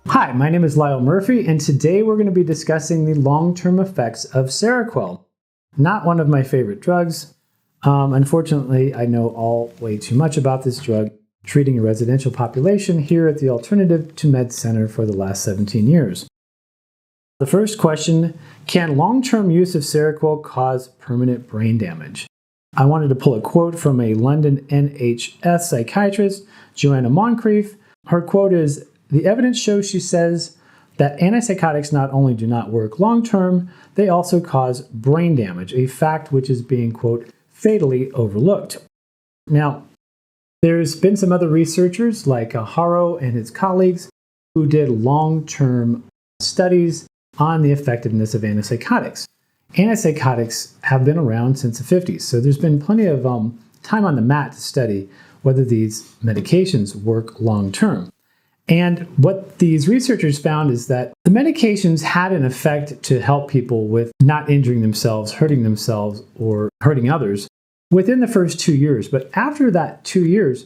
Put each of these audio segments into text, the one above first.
Hi, my name is Lyle Murphy, and today we're going to be discussing the long-term effects of Seroquel. Not one of my favorite drugs. Unfortunately, I know all way too much about this drug, treating a residential population here at the Alternative to Med Center for the last 17 years. The first question, can long-term use of Seroquel cause permanent brain damage? I wanted to pull a quote from a London NHS psychiatrist, Joanna Moncrief. Her quote is, "The evidence shows," she says, "that antipsychotics not only do not work long-term, they also cause brain damage, a fact which is being, quote, fatally overlooked." Now, there's been some other researchers like Haro and his colleagues who did long-term studies on the effectiveness of antipsychotics. Antipsychotics have been around since the 50s, so there's been plenty of time on the mat to study whether these medications work long-term. And what these researchers found is that the medications had an effect to help people with not injuring themselves, or hurting others within the first 2 years. But after that 2 years,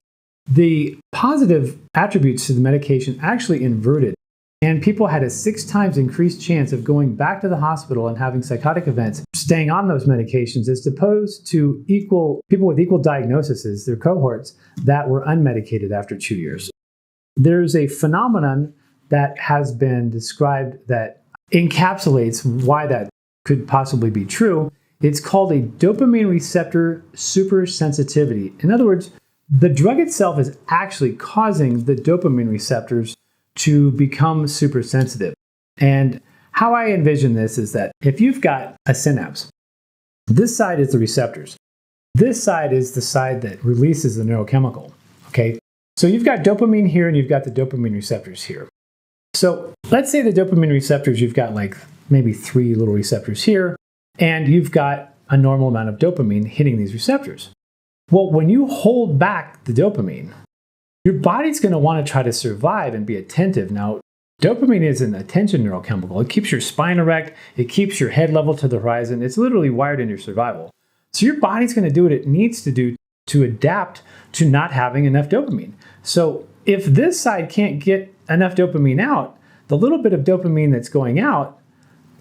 the positive attributes to the medication actually inverted. And people had a 6 times increased chance of going back to the hospital and having psychotic events, staying on those medications, as opposed to people with equal diagnoses, their cohorts, that were unmedicated after 2 years. There's a phenomenon that has been described that encapsulates why that could possibly be true. It's called a dopamine receptor supersensitivity. In other words, the drug itself is actually causing the dopamine receptors to become supersensitive. And how I envision this is that if you've got a synapse, this side is the receptors. This side is the side that releases the neurochemical, okay? So you've got dopamine here and you've got the dopamine receptors here. So let's say the dopamine receptors, you've got like maybe 3 little receptors here, and you've got a normal amount of dopamine hitting these receptors. Well, when you hold back the dopamine, your body's going to want to try to survive and be attentive. Now, dopamine is an attention neurochemical. It keeps your spine erect. It keeps your head level to the horizon. It's literally wired in your survival. So your body's going to do what it needs to do to adapt to not having enough dopamine. So if this side can't get enough dopamine out, the little bit of dopamine that's going out,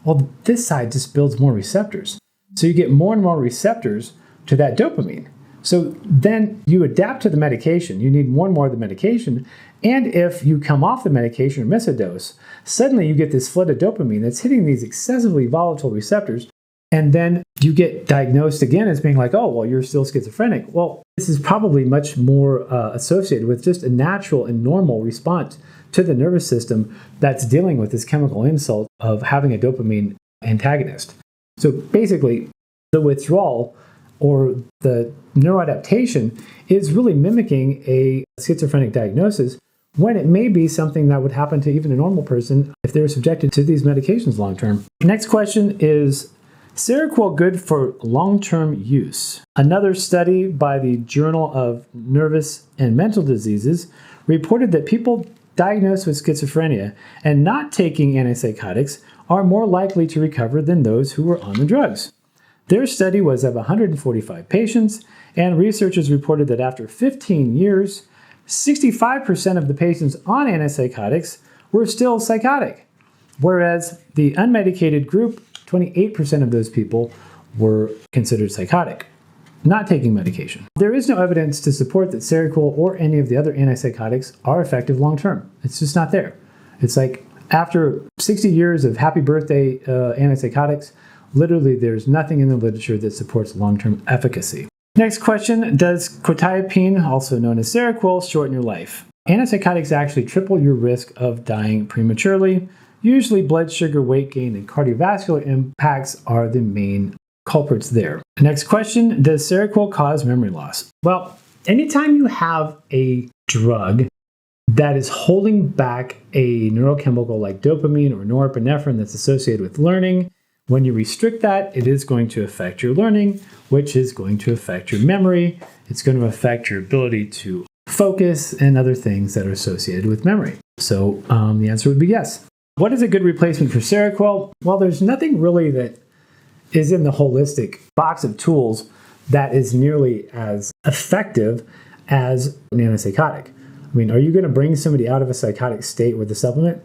well, this side just builds more receptors. So you get more and more receptors to that dopamine. So then you adapt to the medication. You need more and more of the medication. And if you come off the medication or miss a dose, suddenly you get this flood of dopamine that's hitting these excessively volatile receptors. And then you get diagnosed again as being like, oh, well, you're still schizophrenic. Well, this is probably much more associated with just a natural and normal response to the nervous system that's dealing with this chemical insult of having a dopamine antagonist. So basically, the withdrawal or the neuroadaptation is really mimicking a schizophrenic diagnosis when it may be something that would happen to even a normal person if they were subjected to these medications long term. Next question is, Seroquel good for long-term use? Another study by the Journal of Nervous and Mental Diseases reported that people diagnosed with schizophrenia and not taking antipsychotics are more likely to recover than those who were on the drugs. Their study was of 145 patients, and researchers reported that after 15 years, 65% of the patients on antipsychotics were still psychotic, whereas the unmedicated group, 28% of those people were considered psychotic, not taking medication. There is no evidence to support that Seroquel or any of the other antipsychotics are effective long-term. It's just not there. It's like after 60 years of happy birthday antipsychotics, literally there's nothing in the literature that supports long-term efficacy. Next question, does Quetiapine, also known as Seroquel, shorten your life? Antipsychotics actually triple your risk of dying prematurely. Usually blood sugar, weight gain, and cardiovascular impacts are the main culprits there. Next question, does Seroquel cause memory loss? Well, anytime you have a drug that is holding back a neurochemical like dopamine or norepinephrine that's associated with learning, when you restrict that, it is going to affect your learning, which is going to affect your memory. It's going to affect your ability to focus and other things that are associated with memory. So the answer would be yes. What is a good replacement for Seroquel? Well, there's nothing really that is in the holistic box of tools that is nearly as effective as an antipsychotic. I mean, are you going to bring somebody out of a psychotic state with a supplement?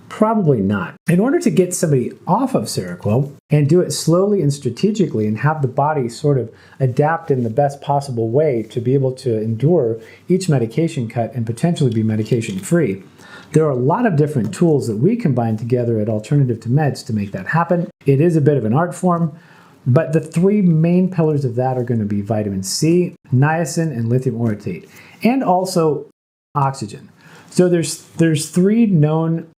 Probably not. In order to get somebody off of Seroquel and do it slowly and strategically and have the body sort of adapt in the best possible way to be able to endure each medication cut and potentially be medication free, there are a lot of different tools that we combine together at Alternative to Meds to make that happen. It is a bit of an art form, but the three main pillars of that are going to be vitamin C, niacin, and lithium orotate, and also oxygen. So there's three known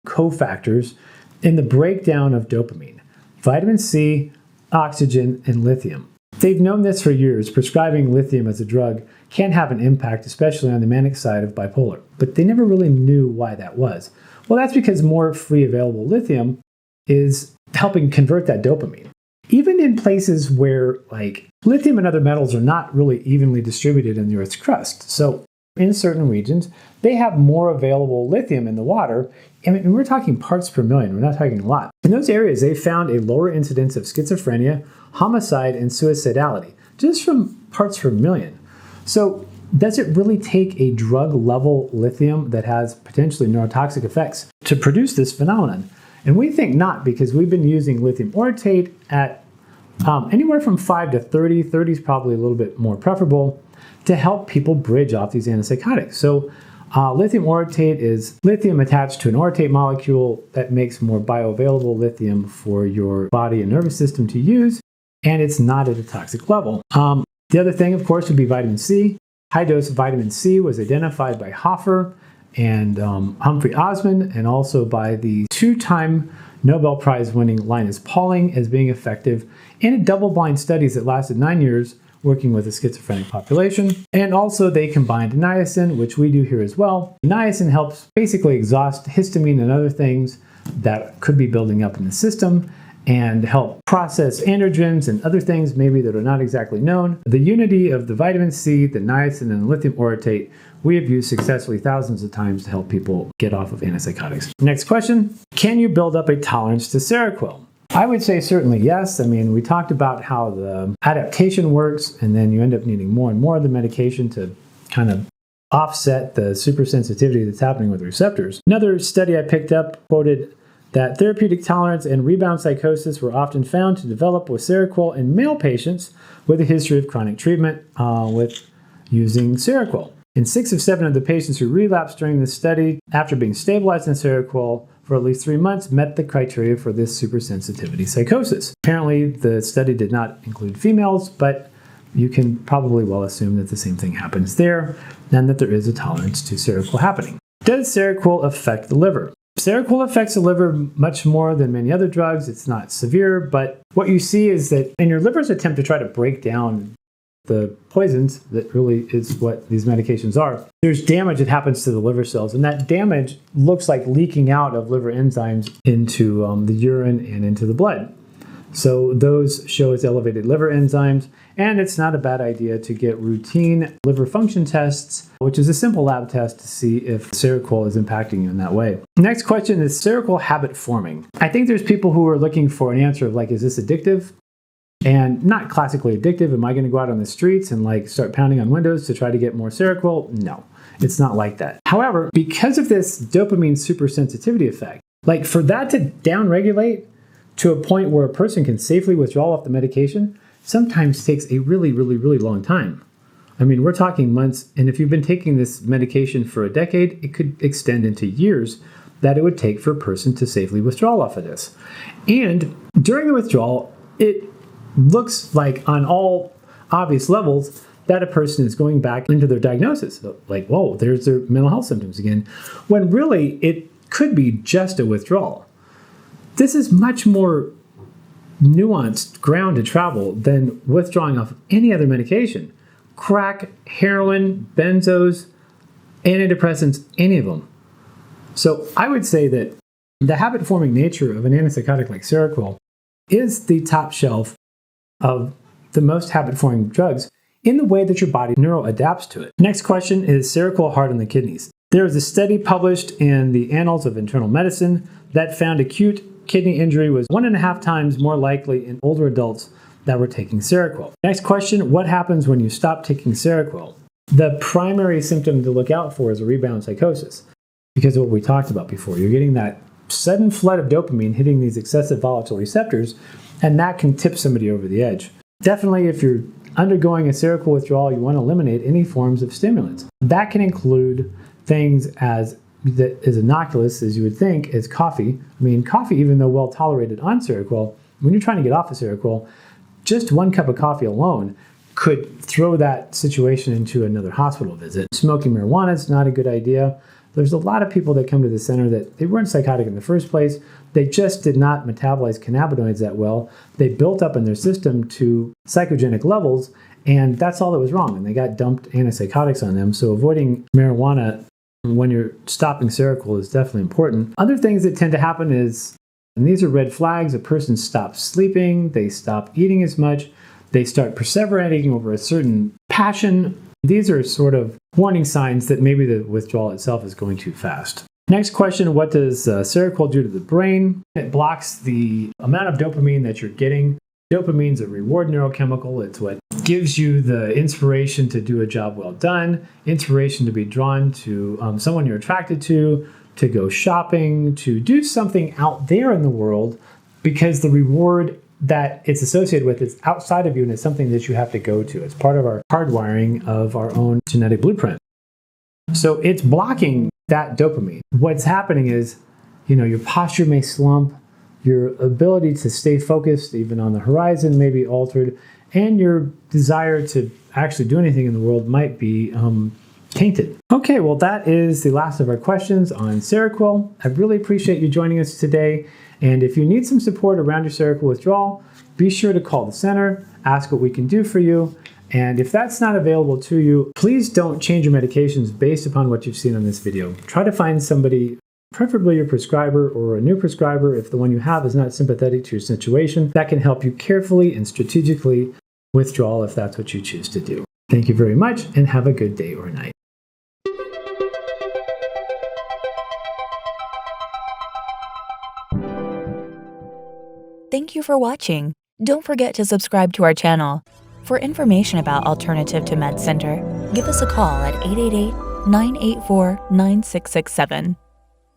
cofactors in the breakdown of dopamine: vitamin C, oxygen, and lithium. They've known this for years. Prescribing lithium as a drug can have an impact, especially on the manic side of bipolar, but they never really knew why that was. Well, that's because more free available lithium is helping convert that dopamine. Even in places where like lithium and other metals are not really evenly distributed in the Earth's crust. So in certain regions, they have more available lithium in the water. And we're talking parts per million. We're not talking a lot. In those areas, they found a lower incidence of schizophrenia, homicide, and suicidality, just from parts per million. So does it really take a drug-level lithium that has potentially neurotoxic effects to produce this phenomenon? And we think not, because we've been using lithium orotate at anywhere from 5 to 30. 30 is probably a little bit more preferable to help people bridge off these antipsychotics. So lithium orotate is lithium attached to an orotate molecule that makes more bioavailable lithium for your body and nervous system to use, and it's not at a toxic level. The other thing, of course, would be vitamin C. High dose of vitamin C was identified by Hoffer and Humphrey Osmond, and also by the two-time Nobel Prize winning Linus Pauling as being effective in double-blind studies that lasted 9 years working with a schizophrenic population. And also they combined niacin, which we do here as well. Niacin helps basically exhaust histamine and other things that could be building up in the system and help process androgens and other things maybe that are not exactly known. The unity of the vitamin C, the niacin, and the lithium orotate we have used successfully thousands of times to help people get off of antipsychotics. Next question, can you build up a tolerance to Seroquel? I would say certainly yes. I mean, we talked about how the adaptation works, and then you end up needing more and more of the medication to kind of offset the supersensitivity that's happening with receptors. Another study I picked up quoted that therapeutic tolerance and rebound psychosis were often found to develop with Seroquel in male patients with a history of chronic treatment with using Seroquel. In 6 of 7 of the patients who relapsed during this study after being stabilized in Seroquel for at least 3 months met the criteria for this supersensitivity psychosis. Apparently, the study did not include females, but you can probably well assume that the same thing happens there and that there is a tolerance to Seroquel happening. Does Seroquel affect the liver? Seroquel affects the liver much more than many other drugs. It's not severe, but what you see is that in your liver's attempt to try to break down the poisons, that really is what these medications are, there's damage that happens to the liver cells, and that damage looks like leaking out of liver enzymes into the urine and into the blood. So those show as elevated liver enzymes, and it's not a bad idea to get routine liver function tests, which is a simple lab test to see if Seroquel is impacting you in that way. Next question is Seroquel habit-forming. I think there's people who are looking for an answer of like, is this addictive? And not classically addictive. Am I going to go out on the streets and like start pounding on windows to try to get more Seroquel? No, it's not like that. However, because of this dopamine supersensitivity effect, like for that to downregulate to a point where a person can safely withdraw off the medication sometimes takes a really, really, really long time. I mean, we're talking months, and if you've been taking this medication for a decade, it could extend into years that it would take for a person to safely withdraw off of this. And during the withdrawal, it looks like on all obvious levels that a person is going back into their diagnosis. Like, whoa, there's their mental health symptoms again, when really it could be just a withdrawal. This is much more nuanced ground to travel than withdrawing off any other medication. Crack, heroin, benzos, antidepressants, any of them. So I would say that the habit-forming nature of an antipsychotic like Seroquel is the top shelf of the most habit-forming drugs in the way that your body neuroadapts to it. Next question, is Seroquel hard on the kidneys? There was a study published in the Annals of Internal Medicine that found acute kidney injury was 1.5 times more likely in older adults that were taking Seroquel. Next question, what happens when you stop taking Seroquel? The primary symptom to look out for is a rebound psychosis because of what we talked about before. You're getting that sudden flood of dopamine hitting these excessive volatile receptors, and that can tip somebody over the edge. Definitely, if you're undergoing a Seroquel withdrawal, you want to eliminate any forms of stimulants. That can include things as innocuous as you would think as coffee. I mean, coffee, even though well tolerated on Seroquel, when you're trying to get off of Seroquel, just 1 cup of coffee alone could throw that situation into another hospital visit. Smoking marijuana is not a good idea. There's a lot of people that come to the center that they weren't psychotic in the first place. They just did not metabolize cannabinoids that well. They built up in their system to psychogenic levels, and that's all that was wrong. And they got dumped antipsychotics on them. So avoiding marijuana when you're stopping Seroquel is definitely important. Other things that tend to happen is, and these are red flags, a person stops sleeping, they stop eating as much, they start perseverating over a certain passion. These are sort of warning signs that maybe the withdrawal itself is going too fast. Next question, what does Seroquel do to the brain? It blocks the amount of dopamine that you're getting. Dopamine is a reward neurochemical. It's what gives you the inspiration to do a job well done, inspiration to be drawn to someone you're attracted to go shopping, to do something out there in the world, because the reward that it's associated with is outside of you and it's something that you have to go to. It's part of our hardwiring of our own genetic blueprint. So it's blocking that dopamine. What's happening is, your posture may slump, your ability to stay focused even on the horizon may be altered, and your desire to actually do anything in the world might be tainted. Okay, well, that is the last of our questions on Seroquel. I really appreciate you joining us today. And if you need some support around your Seroquel withdrawal, be sure to call the center, ask what we can do for you. And if that's not available to you, please don't change your medications based upon what you've seen on this video. Try to find somebody, preferably your prescriber or a new prescriber if the one you have is not sympathetic to your situation, that can help you carefully and strategically withdraw if that's what you choose to do. Thank you very much and have a good day or night. Thank you for watching. Don't forget to subscribe to our channel. For information about Alternative to Med Center, give us a call at 888-984-9667.